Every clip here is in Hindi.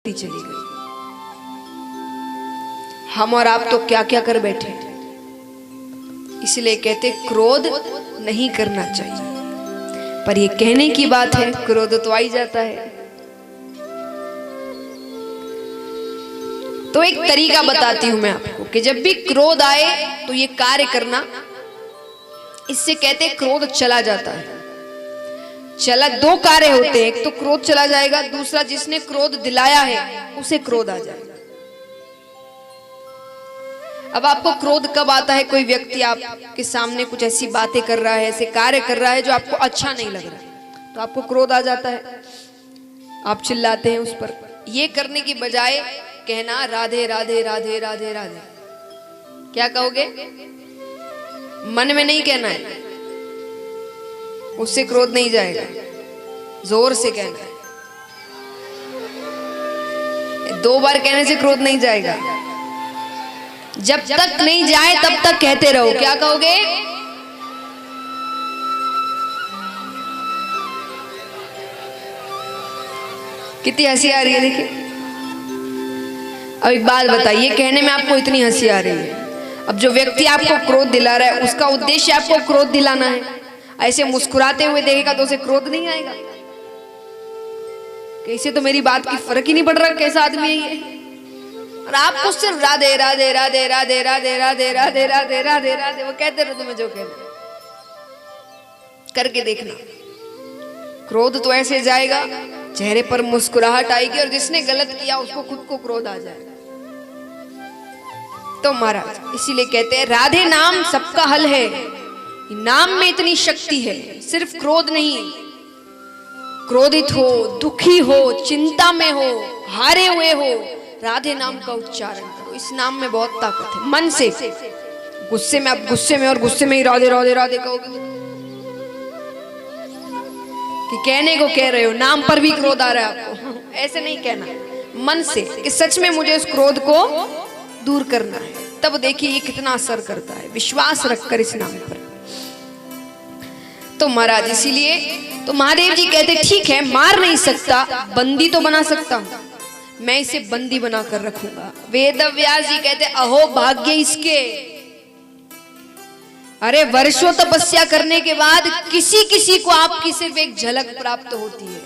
उल्टी चली गई। हम और आप तो क्या क्या कर बैठे। इसलिए कहते क्रोध नहीं करना चाहिए, पर ये कहने की बात है, क्रोध तो आ ही जाता है। तो एक तरीका बताती हूं मैं आपको कि जब भी क्रोध आए तो ये कार्य करना, इससे कहते क्रोध चला जाता है। चला, दो कार्य होते हैं, एक तो क्रोध चला जाएगा, दूसरा जिसने क्रोध दिलाया है उसे क्रोध आ जाएगा। अब आपको क्रोध कब आता है? कोई व्यक्ति आपके सामने कुछ ऐसी बातें कर रहा है, ऐसे कार्य कर रहा है जो आपको अच्छा नहीं लग रहा, तो आपको क्रोध आ जाता है, आप चिल्लाते हैं उस पर। ये करने की बजाय कहना राधे राधे राधे राधे राधे। क्या कहोगे? मन में नहीं कहना है, उससे क्रोध नहीं जाएगा, जोर से कहना है। 2 बार कहने से क्रोध नहीं जाएगा, जब तक नहीं जाए तब तक कहते रहो। क्या कहोगे? कितनी हंसी आ रही है, देखिए। अब एक बात बताइए, कहने में आपको इतनी हंसी आ रही है, अब जो व्यक्ति आपको क्रोध दिला रहा है उसका उद्देश्य आपको क्रोध दिलाना है। ऐसे मुस्कुराते हुए देखेगा तो उसे क्रोध नहीं आएगा कि इसे तो मेरी बात की फर्क ही नहीं पड़ रहा, कैसा आदमी है ये। और आपको सिर्फ राधे राधे राधे राधे राधे राधे राधे राधे राधे राधे वो कहते रहो, तुम्हें जो कहना करके देखना, क्रोध तो ऐसे जाएगा, चेहरे पर मुस्कुराहट आएगी, और जिसने गलत किया उसको खुद को क्रोध आ जाएगा। तो महाराज इसीलिए कहते हैं राधे नाम सबका हल है। नाम में इतनी शक्ति है, सिर्फ क्रोध नहीं। क्रोधित हो, दुखी हो, चिंता में हो, हारे हुए हो, राधे नाम का उच्चारण करो। इस नाम में बहुत ताकत है। मन से, गुस्से में, आप गुस्से में और गुस्से में ही राधे राधे राधे कहोगे कि कहने को कह रहे हो, नाम पर भी क्रोध आ रहा है आपको, ऐसे नहीं कहना। मन से कि सच में मुझे उस क्रोध को दूर करना है, तब देखिए ये कितना असर करता है, विश्वास रखकर इस नाम पर। तो महाराज इसीलिए तो महादेव जी कहते ठीक है, मार नहीं सकता, बंदी तो बना सकता हूं, मैं इसे बंदी बनाकर रखूंगा। वेद व्यास जी कहते अहो भाग्य इसके, अरे वर्षों तपस्या करने के बाद किसी किसी को आपकी सिर्फ एक झलक प्राप्त होती है।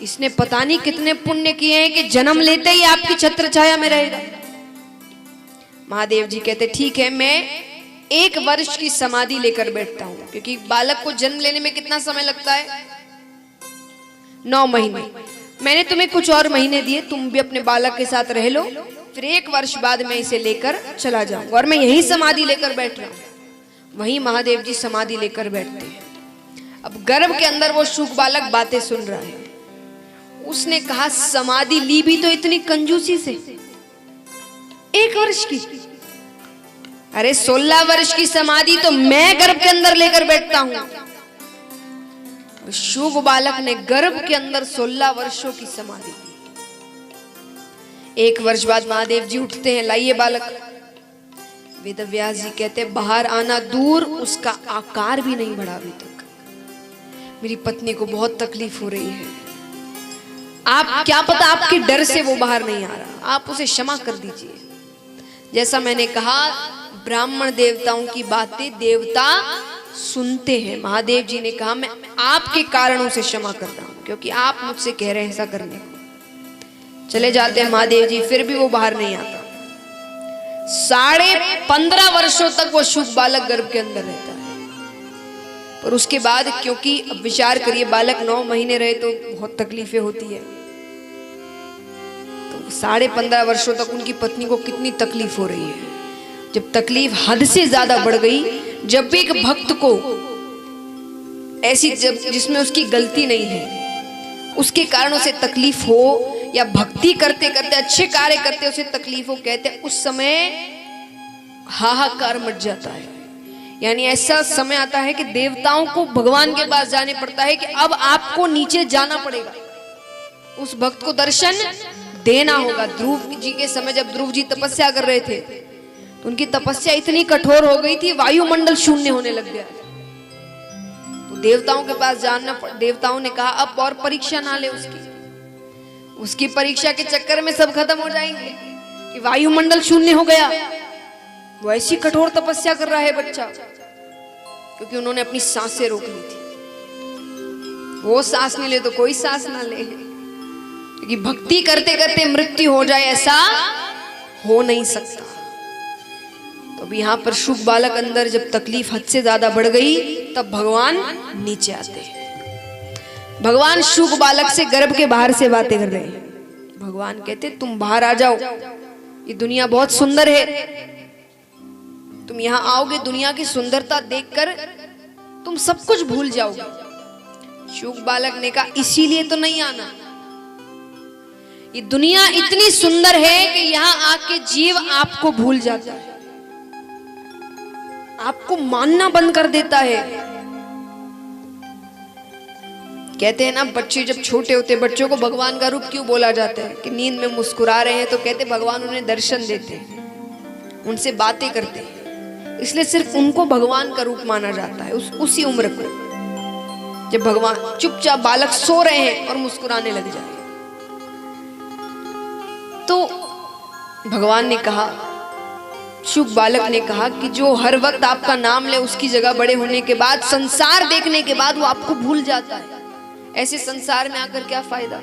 इसने पता नहीं कितने पुण्य किए हैं कि जन्म लेते ही आपकी छत्र छाया में रहेगा। महादेव जी कहते ठीक है, मैं 1 वर्ष की समाधि लेकर बैठता हूं, क्योंकि बालक को जन्म लेने में कितना समय लगता है? 9 महीने। मैंने तुम्हें कुछ और महीने दिए, तुम भी अपने बालक के साथ रह लो, फिर 1 वर्ष बाद मैं इसे लेकर चला जाऊंगा, और मैं यही समाधि लेकर बैठ रहा हूं। वहीं महादेव जी समाधि लेकर बैठते हैं। अब गर्भ के अंदर वो शुक बालक बातें सुन रहा है। उसने कहा समाधि ली भी तो इतनी कंजूसी से, 1 वर्ष की, अरे 16 वर्ष की समाधि तो मैं गर्भ के अंदर लेकर बैठता हूं। शुभ बालक ने गर्भ के अंदर 16 वर्षों की समाधि ली। 1 वर्ष बाद महादेव जी उठते हैं, लाइए बालक। वेदव्यास जी कहते बाहर आना दूर, उसका आकार भी नहीं बढ़ा अभी तक। मेरी पत्नी को बहुत तकलीफ हो रही है, आप क्या पता आपके डर से वो बाहर नहीं आ रहा, आप उसे क्षमा कर दीजिए। जैसा मैंने कहा, ब्राह्मण देवताओं की बातें देवता सुनते हैं। महादेव जी ने कहा मैं आपके कारणों से क्षमा कर रहा हूं, क्योंकि आप मुझसे कह रहे हैं ऐसा करने को। चले जाते हैं महादेव जी, फिर भी वो बाहर नहीं आता। 15.5 वर्षों तक वो शुभ बालक गर्भ के अंदर रहता है। और उसके बाद, क्योंकि अब विचार करिए, बालक 9 महीने रहे तो बहुत तकलीफें होती है, तो 15.5 वर्षों तक उनकी पत्नी को कितनी तकलीफ हो रही है। जब तकलीफ हद से ज्यादा बढ़ गई, जब भी एक भक्त को ऐसी जिसमें उसकी गलती नहीं है, उसके कारण उसे तकलीफ हो, या भक्ति करते करते अच्छे कार्य करते उसे तकलीफ हो, कहते उस समय हाहाकार मच जाता है। यानी ऐसा समय आता है कि देवताओं को भगवान के पास जाने पड़ता है कि अब आपको नीचे जाना पड़ेगा, उस भक्त को दर्शन देना होगा। ध्रुव जी के समय जब ध्रुव जी तपस्या कर रहे थे, तो उनकी तपस्या इतनी कठोर हो गई थी, वायुमंडल शून्य होने लग गया। तो देवताओं के पास जानना, देवताओं ने कहा अब और परीक्षा ना ले उसकी। उसकी परीक्षा के चक्कर में सब खत्म हो जाएंगे कि वायुमंडल शून्य हो गया। वो ऐसी कठोर तपस्या कर रहा है बच्चा, क्योंकि उन्होंने अपनी सांसें रोक ली थी। वो सांस नहीं ले तो कोई सांस ना ले, क्योंकि भक्ति करते करते मृत्यु हो जाए ऐसा हो नहीं सकता। तो अब यहां पर शुक बालक अंदर जब तकलीफ हद से ज्यादा बढ़ गई, तब भगवान नीचे आते हैं। भगवान शुक बालक से गर्भ के बाहर से बातें कर रहे हैं। भगवान कहते तुम बाहर आ जाओ, ये दुनिया बहुत सुंदर है, तुम यहां आओगे, दुनिया की सुंदरता देखकर तुम सब कुछ भूल जाओगे। शुक बालक ने कहा इसीलिए तो नहीं आना, ये दुनिया इतनी सुंदर है कि यहां आके जीव आपको भूल जाता है, आपको मानना बंद कर देता है। कहते हैं ना, बच्चे जब छोटे होते बच्चों को भगवान का रूप क्यों बोला जाता है कि नींद में मुस्कुरा रहे हैं, तो कहते भगवान उन्हें दर्शन देते हैं, उनसे बातें करते हैं, इसलिए सिर्फ उनको भगवान का रूप माना जाता है उसी उम्र को, जब भगवान चुपचाप बालक सो रहे हैं और मुस्कुराने लग जाए। तो भगवान ने कहा, शुक बालक ने कहा कि जो हर वक्त आपका नाम ले, उसकी जगह बड़े होने के बाद, संसार देखने के बाद वो आपको भूल जाता है, ऐसे संसार में आकर क्या फायदा।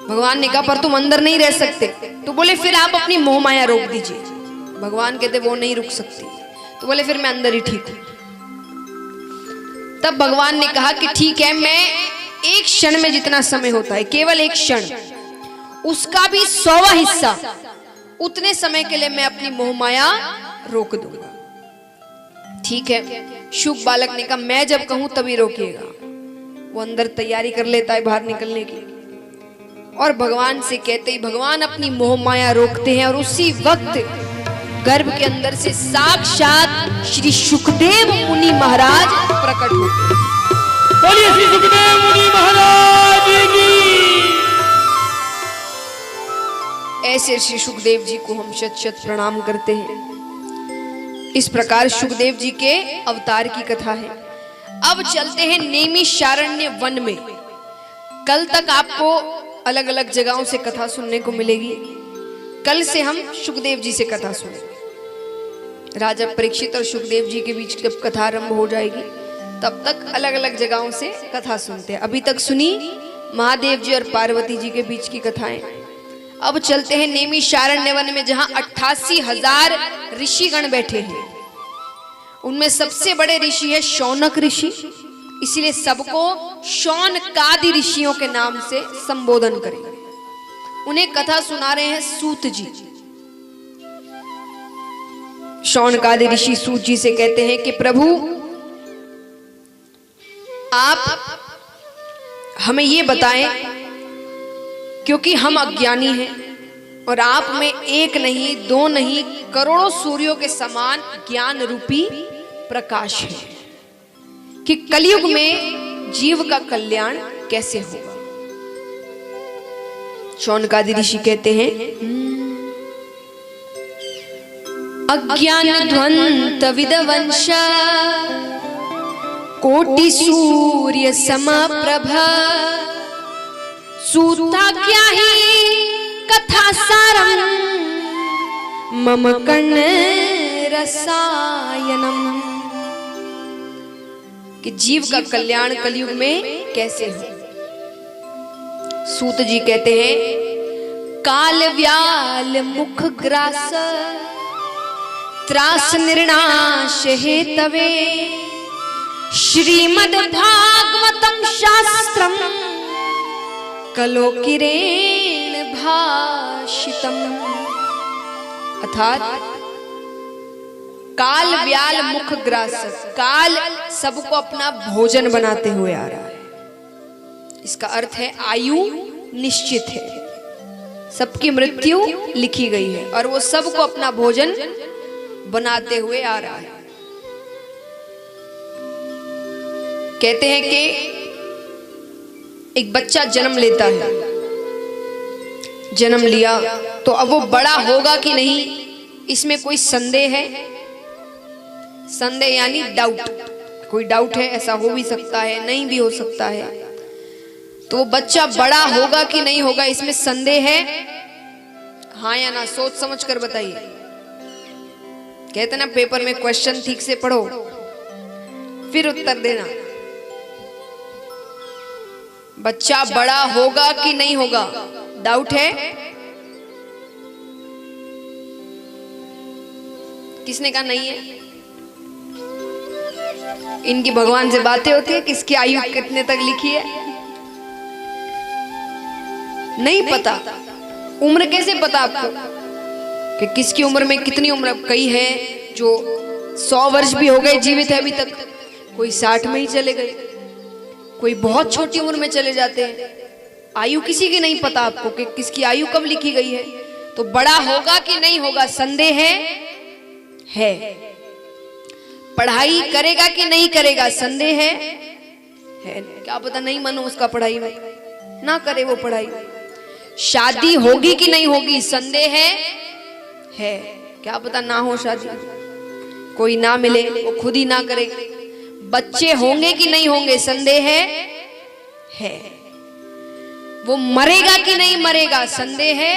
भगवान ने कहा पर तुम अंदर नहीं रह सकते। तो बोले फिर आप अपनी मोह माया रोक दीजिए। भगवान कहते वो नहीं रुक सकती। तो बोले फिर मैं अंदर ही ठीक हूं। तब भगवान ने कहा कि ठीक है, मैं एक क्षण में जितना समय होता है, केवल एक क्षण, उसका भी 100वां हिस्सा, उतने समय के लिए मैं अपनी मोह माया रोक दूंगा। ठीक है। शुक बालक ने कहा मैं जब कहूं तभी रोकिएगा। वो अंदर तैयारी कर लेता है बाहर निकलने की, और भगवान से कहते ही भगवान अपनी मोह माया रोकते हैं, और उसी वक्त गर्भ के अंदर से साक्षात श्री सुखदेव मुनि महाराज प्रकट होते हैं। बोलिए श्री सुखदेव मुनि महाराज की। ऐसे श्री सुखदेव जी को हम शत शत प्रणाम करते हैं। इस प्रकार सुखदेव जी के अवतार की कथा है। अब चलते हैं नैमिषारण्य वन में। कल तक आपको अलग अलग जगहों से कथा सुनने को मिलेगी। कल से हम सुखदेव जी से कथा सुनेंगे। राजा परीक्षित और सुखदेव जी के बीच जब कथा आरंभ हो जाएगी, तब तक अलग अलग जगहों से कथा सुनते हैं। अभी तक सुनी महादेव जी और पार्वती जी के बीच की कथाएं। अब चलते हैं नैमिषारण्य वन में, जहां 88,000 ऋषिगण बैठे हैं। उनमें सबसे बड़े ऋषि है शौनक ऋषि, इसलिए सबको शौनकादि ऋषियों के नाम से संबोधन करेंगे। उन्हें कथा सुना रहे हैं सूत जी। शौनकादि ऋषि सूत जी से कहते हैं कि प्रभु आप हमें ये बताएं, क्योंकि हम अज्ञानी हैं और आप में एक नहीं, दो नहीं, करोड़ों सूर्यों के समान ज्ञान रूपी प्रकाश है, कि कलयुग में जीव का कल्याण कैसे होगा। शौनकादि ऋषि कहते हैं अज्ञान ध्वंत विदवंश कोटि सूर्य समप्रभा सूता क्या ही कथा सारम मम कर्ण रसायनम, कि जीव का कल्याण कलयुग में कैसे हो। सूत जी कहते हैं काल व्याल मुख ग्रास त्रास निर्णाश हेतवे श्रीमद् भागवतम शास्त्रम कलोकिरेण भाषितम। अर्थात काल व्याल मुख ग्रास, काल सबको अपना भोजन बनाते हुए आ रहा है। इसका अर्थ है आयु निश्चित है, सबकी मृत्यु लिखी गई है, और वो सबको अपना भोजन बनाते हुए आ रहा है। कहते हैं कि एक बच्चा जन्म लेता है, जन्म लिया तो अब वो बड़ा होगा कि नहीं, इसमें कोई संदेह है। संदेह यानी डाउट, कोई डाउट है, ऐसा हो भी सकता है, नहीं भी हो सकता है। तो वो बच्चा बड़ा होगा कि नहीं होगा इसमें संदेह है? हाँ या ना, सोच समझ कर बताइए। कहते ना पेपर में क्वेश्चन ठीक से पढ़ो फिर उत्तर देना। बच्चा बड़ा होगा कि नहीं होगा, डाउट है? किसने कहा नहीं है? इनकी भगवान से बातें होती है, किसकी आयु कितने तक लिखी है नहीं पता। उम्र कैसे पता आपको कि किसकी उम्र में कितनी उम्र? कई है जो 100 वर्ष भी हो गए जीवित है अभी तक, कोई 60 में ही चले गए, कोई बहुत छोटी उम्र में चले जाते हैं। आयु किसी की नहीं पता आपको कि किसकी आयु कब लिखी गई है। तो बड़ा होगा कि नहीं होगा संदेह है। पढ़ाई करेगा कि नहीं करेगा संदेह है। क्या पता नहीं मन हो उसका पढ़ाई में, ना करे वो पढ़ाई। शादी होगी कि नहीं होगी संदेह है। क्या पता ना हो शादी, कोई ना मिले, वो खुद ही ना करे। बच्चे होंगे कि नहीं होंगे संदेह है। वो मरेगा कि नहीं मरेगा संदेह है।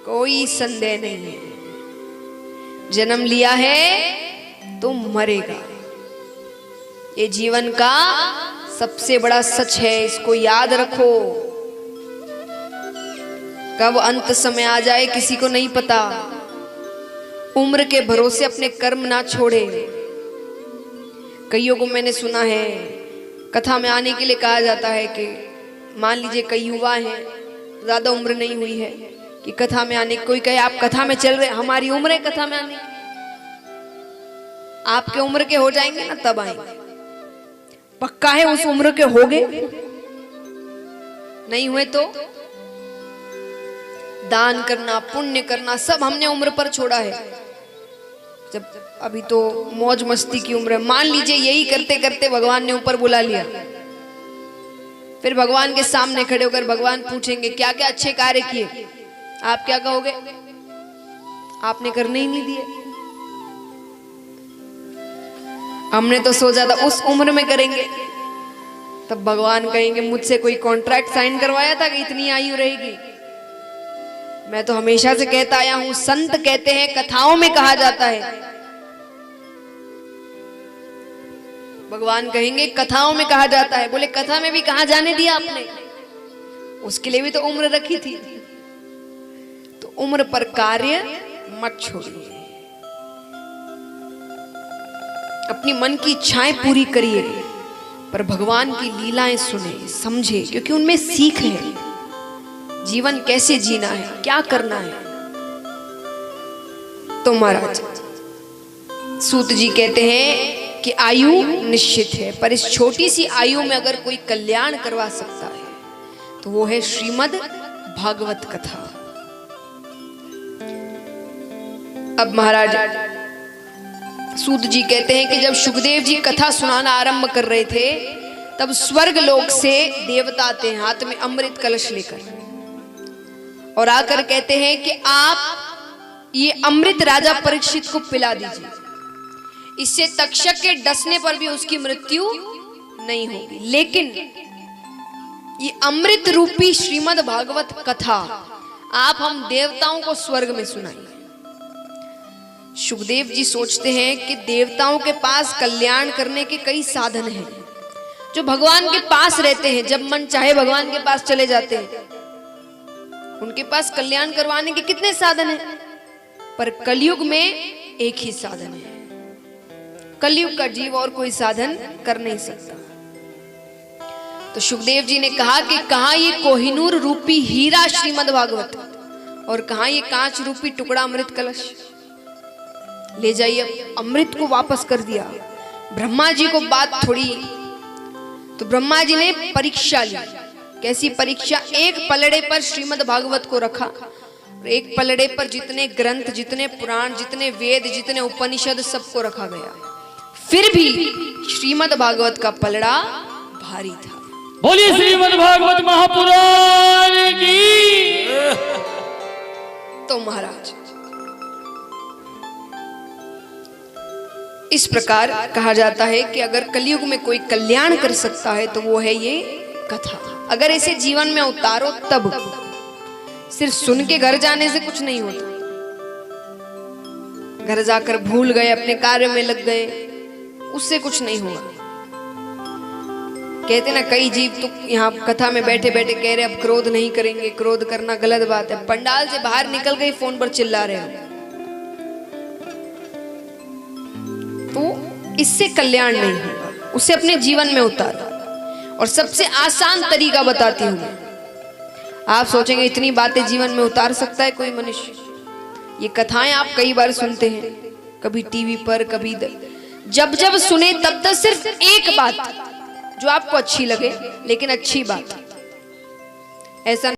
कोई संदेह नहीं है। जन्म लिया है तो मरेगा। ये जीवन का सबसे बड़ा सच है, इसको याद रखो। कब अंत समय आ जाए किसी को नहीं पता। उम्र के भरोसे अपने कर्म ना छोड़े। कईयों को मैंने सुना है कथा में आने के लिए कहा जाता है कि मान लीजिए कई युवा हैं, ज्यादा उम्र नहीं हुई है कि कथा में आने, कोई कहे आप कथा में चल रहे, हमारी उम्र है कथा में आने की, आपके उम्र के हो जाएंगे ना तब आएंगे। पक्का है उस उम्र के होगे? नहीं हुए तो दान करना, पुण्य करना सब हमने उम्र पर छोड़ा है। जब अभी तो मौज मस्ती की उम्र है। मान लीजिए यही करते करते भगवान ने ऊपर बुला लिया, फिर भगवान के सामने खड़े होकर भगवान पूछेंगे क्या क्या अच्छे कार्य किए, आप क्या कहोगे? आपने करने ही नहीं दिए। हमने तो सोचा था उस उम्र में करेंगे। तब भगवान कहेंगे मुझसे कोई कॉन्ट्रैक्ट साइन करवाया था कि इतनी आयु रहेगी? मैं तो हमेशा से कहता आया हूं, संत कहते हैं, कथाओं में कहा जाता है। भगवान कहेंगे कथाओं में कहा जाता है। बोले कथा में भी कहां जाने दिया आपने? उसके लिए भी तो उम्र रखी थी। तो उम्र पर कार्य मत छोड़िए, अपनी मन की इच्छाएं पूरी करिए, पर भगवान की लीलाएं सुने, समझे, क्योंकि उनमें सीख है। जीवन कैसे जीना है, क्या करना है। तो महाराज सूत जी कहते हैं कि आयु निश्चित है, पर इस छोटी सी आयु में अगर कोई कल्याण करवा सकता है तो वो है श्रीमद् भागवत कथा। अब महाराज सूत जी कहते हैं कि जब सुखदेव जी कथा सुनाना आरंभ कर रहे थे तब स्वर्ग लोक से देवता आते हैं हाथ में अमृत कलश लेकर, और आकर कहते हैं कि आप ये अमृत राजा परीक्षित को पिला दीजिए, इससे तक्षक के डसने पर भी उसकी मृत्यु नहीं होगी। लेकिन ये अमृत रूपी श्रीमद् भागवत कथा आप हम देवताओं को स्वर्ग में सुनाइए। सुखदेव जी सोचते हैं कि देवताओं के पास कल्याण करने के कई साधन हैं, जो भगवान के पास रहते हैं, जब मन चाहे भगवान के पास चले जाते हैं। उनके पास कल्याण करवाने के कितने साधन हैं, पर कलयुग में एक ही साधन है। कलयुग का जीव और कोई साधन कर नहीं सकता। तो सुखदेव जी ने कहा कि कहां ये कोहिनूर रूपी हीरा श्रीमद् भागवत और कहां ये कांच रूपी टुकड़ा अमृत कलश, ले जाइए। अमृत को वापस कर दिया। ब्रह्मा जी को बात थोड़ी, तो ब्रह्मा जी ने परीक्षा ली। कैसी परीक्षा? एक पलड़े पर श्रीमद् भागवत को रखा, एक पलड़े पर जितने ग्रंथ, जितने पुराण, जितने वेद, जितने उपनिषद सबको रखा गया। फिर भी श्रीमद् भागवत का पलड़ा भारी था। बोलिए श्रीमद् भागवत महापुराण की। तो महाराज इस प्रकार कहा जाता है कि अगर कलयुग में कोई कल्याण कर सकता है तो वो है ये कथा। अगर इसे जीवन में उतारो तब, सिर्फ सुन के घर जाने से कुछ नहीं होता। घर जाकर भूल गए, अपने कार्य में लग गए, उससे कुछ नहीं होगा। कहते ना कई जीव तो यहाँ कथा में बैठे बैठे कह रहे अब क्रोध नहीं करेंगे, क्रोध करना गलत बात है। पंडाल से बाहर निकल गए फोन पर चिल्ला रहे हो, तो इससे कल्याण नहीं होगा। उसे अपने जीवन में उतारो। और सबसे आसान तरीका बताती हूं मैं। आप सोचेंगे इतनी बातें जीवन में उतार सकता है कोई मनुष्य? ये कथाएं आप कई बार सुनते हैं, कभी टीवी पर, कभी जब जब सुने तब तक सिर्फ एक बात जो आपको अच्छी लगे, लेकिन अच्छी बात। ऐसा